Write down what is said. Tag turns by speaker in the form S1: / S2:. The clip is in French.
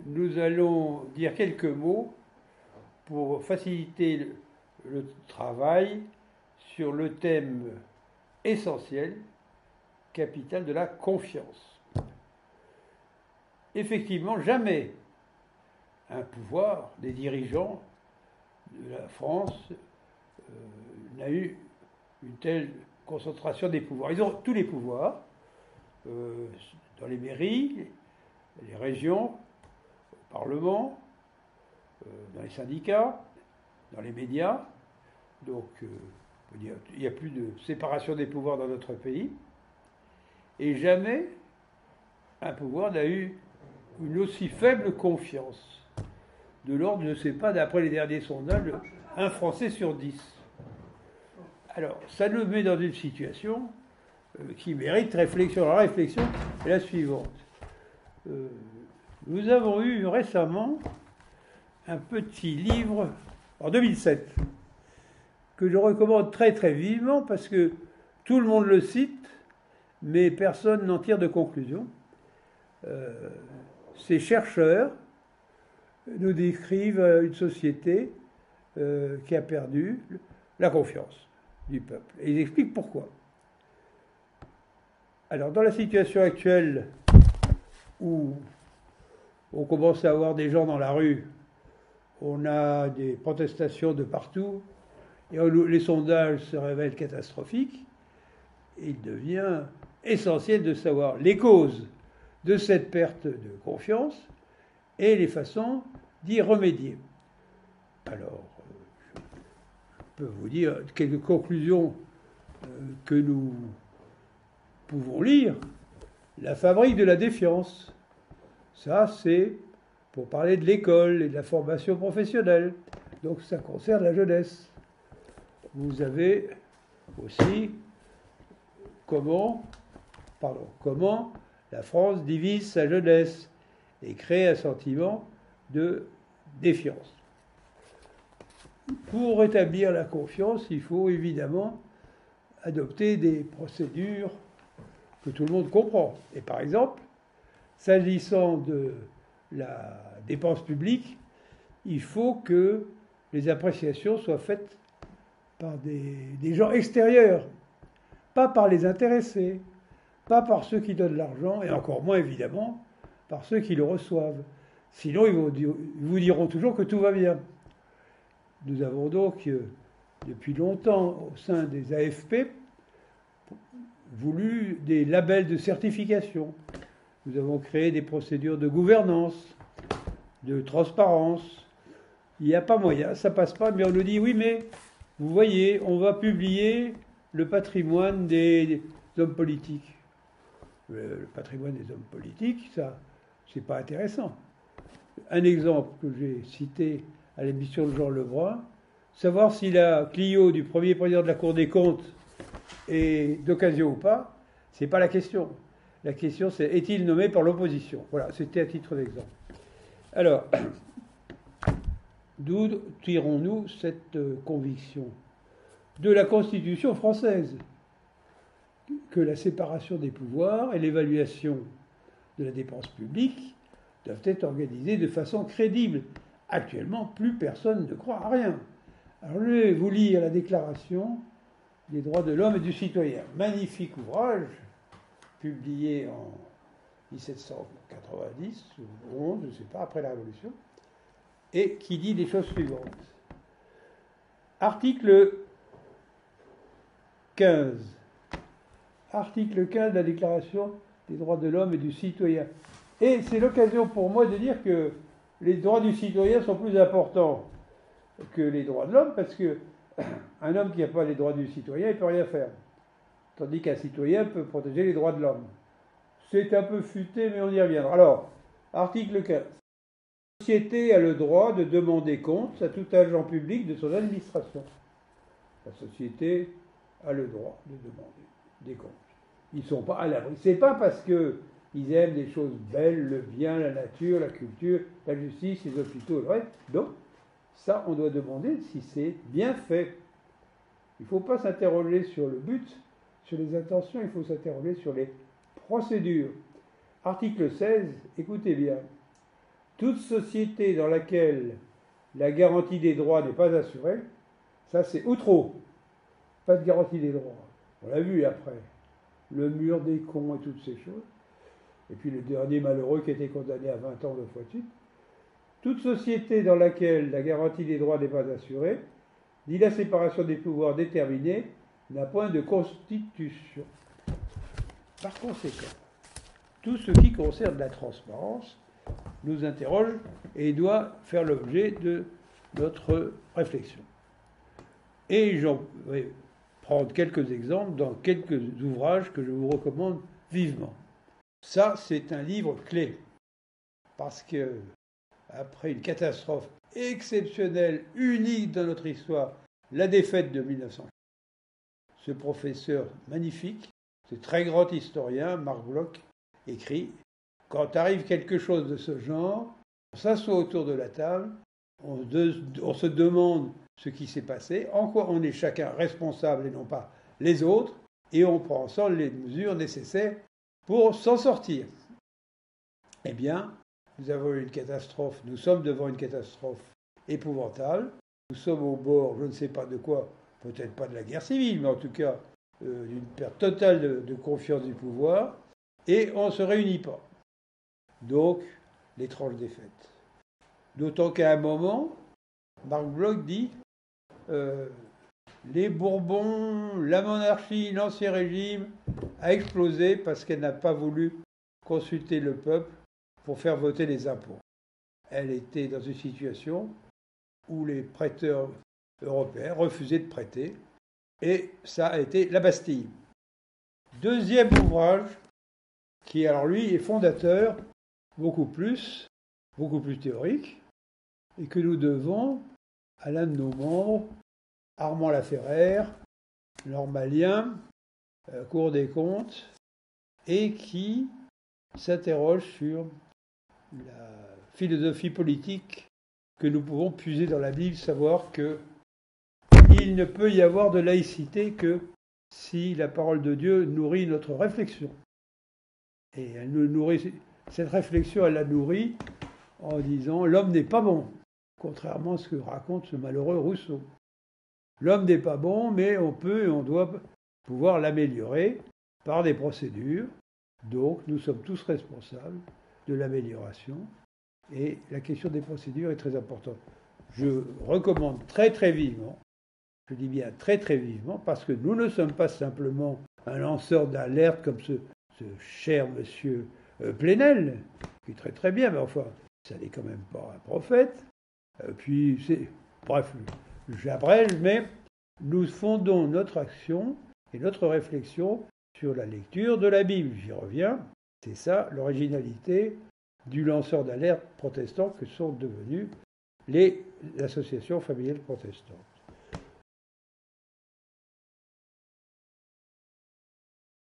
S1: nous allons dire quelques mots pour faciliter le travail sur le thème essentiel, capital de la confiance. Effectivement, jamais un pouvoir des dirigeants de la France n'a eu une telle concentration des pouvoirs. Ils ont tous les pouvoirs, dans les mairies, les régions, au Parlement, dans les syndicats, dans les médias. Donc, il n'y a plus de séparation des pouvoirs dans notre pays. Et jamais un pouvoir n'a eu une aussi faible confiance. De l'ordre, je ne sais pas, d'après les derniers sondages, 1 Français sur 10. Alors, ça nous met dans une situation qui mérite réflexion. La réflexion est la suivante. Nous avons eu récemment un petit livre, en 2007, que je recommande très très vivement parce que tout le monde le cite, mais personne n'en tire de conclusion. Ces chercheurs nous décrivent une société qui a perdu la confiance du peuple. Et ils expliquent pourquoi. Alors, dans la situation actuelle où on commence à avoir des gens dans la rue, on a des protestations de partout, et les sondages se révèlent catastrophiques, il devient essentiel de savoir les causes de cette perte de confiance et les façons d'y remédier. Alors, je peux vous dire quelques conclusions que nous pouvons lire. La fabrique de la défiance. Ça, c'est pour parler de l'école et de la formation professionnelle. Donc, ça concerne la jeunesse. Vous avez aussi comment la France divise sa jeunesse et crée un sentiment de défiance. Pour rétablir la confiance, il faut évidemment adopter des procédures que tout le monde comprend. Et par exemple, s'agissant de la dépense publique, il faut que les appréciations soient faites par des gens extérieurs, pas par les intéressés, pas par ceux qui donnent l'argent, et encore moins évidemment par ceux qui le reçoivent. Sinon, ils vous diront toujours que tout va bien. Nous avons donc, depuis longtemps, au sein des AFP, voulu des labels de certification. Nous avons créé des procédures de gouvernance, de transparence. Il n'y a pas moyen, ça passe pas, mais on nous dit oui, mais vous voyez, on va publier le patrimoine des hommes politiques. Le patrimoine des hommes politiques, ça, c'est pas intéressant. Un exemple que j'ai cité à l'émission de Jean Lebrun, savoir si la Clio du premier président de la Cour des comptes est d'occasion ou pas, c'est pas la question. La question, c'est est-il nommé par l'opposition? Voilà, c'était à titre d'exemple. Alors, d'où tirons-nous cette conviction? De la Constitution française, que la séparation des pouvoirs et l'évaluation de la dépense publique doivent être organisées de façon crédible. Actuellement, plus personne ne croit à rien. Alors, je vais vous lire la Déclaration des droits de l'homme et du citoyen. Magnifique ouvrage, publié en 1790, ou 11, je ne sais pas, après la Révolution, et qui dit les choses suivantes. Article 15. Article 15 de la Déclaration des droits de l'homme et du citoyen. Et c'est l'occasion pour moi de dire que les droits du citoyen sont plus importants que les droits de l'homme, parce qu'un homme qui n'a pas les droits du citoyen, il ne peut rien faire. Tandis qu'un citoyen peut protéger les droits de l'homme. C'est un peu futé, mais on y reviendra. Alors, article 15. La société a le droit de demander compte à tout agent public de son administration. La société a le droit de demander des comptes. Ils ne sont pas à l'abri. Ce n'est pas parce qu'ils aiment des choses belles, le bien, la nature, la culture, la justice, les hôpitaux, le reste. Donc, ça, on doit demander si c'est bien fait. Il ne faut pas s'interroger sur le but, sur les intentions, il faut s'interroger sur les procédures. Article 16, écoutez bien. toute société dans laquelle la garantie des droits n'est pas assurée, ça c'est outro, pas de garantie des droits. On l'a vu après, le mur des cons et toutes ces choses. Et puis le dernier malheureux qui a été condamné à 20 ans 2 fois de suite. Toute société dans laquelle la garantie des droits n'est pas assurée, ni la séparation des pouvoirs déterminée, n'a point de constitution. Par conséquent, tout ce qui concerne la transparence nous interroge et doit faire l'objet de notre réflexion. Et j'en vais prendre quelques exemples dans quelques ouvrages que je vous recommande vivement. Ça, c'est un livre clé, parce que après une catastrophe exceptionnelle, unique dans notre histoire, la défaite de 1900, ce professeur magnifique, ce très grand historien, Marc Bloch, écrit « Quand arrive quelque chose de ce genre, on s'assoit autour de la table, on se demande ce qui s'est passé, en quoi on est chacun responsable et non pas les autres, et on prend ensemble les mesures nécessaires pour s'en sortir. » Eh bien, nous avons eu une catastrophe, nous sommes devant une catastrophe épouvantable, nous sommes au bord, je ne sais pas de quoi, peut-être pas de la guerre civile, mais en tout cas d'une perte totale de confiance du pouvoir, et on ne se réunit pas. Donc, l'étrange défaite. D'autant qu'à un moment, Marc Bloch dit les Bourbons, la monarchie, l'Ancien Régime a explosé parce qu'elle n'a pas voulu consulter le peuple pour faire voter les impôts. Elle était dans une situation où les prêteurs européens refusaient de prêter, et ça a été la Bastille. Deuxième ouvrage, qui alors lui est fondateur, beaucoup plus théorique, et que nous devons à l'un de nos membres, Armand Laferrère, normalien, Cour des comptes, et qui s'interroge sur la philosophie politique que nous pouvons puiser dans la Bible, savoir que il ne peut y avoir de laïcité que si la parole de Dieu nourrit notre réflexion. Et elle nous nourrit, cette réflexion, elle la nourrit en disant « l'homme n'est pas bon », contrairement à ce que raconte ce malheureux Rousseau. L'homme n'est pas bon, mais on peut et on doit pouvoir l'améliorer par des procédures. Donc, nous sommes tous responsables de l'amélioration. Et la question des procédures est très importante. Je recommande très très vivement, je dis bien très très vivement, parce que nous ne sommes pas simplement un lanceur d'alerte comme ce cher monsieur Plenel, qui est très très bien, mais enfin, ça n'est quand même pas un prophète. Bref, j'abrège, mais nous fondons notre action et notre réflexion sur la lecture de la Bible. J'y reviens. C'est ça l'originalité du lanceur d'alerte protestant que sont devenus les associations familiales protestantes.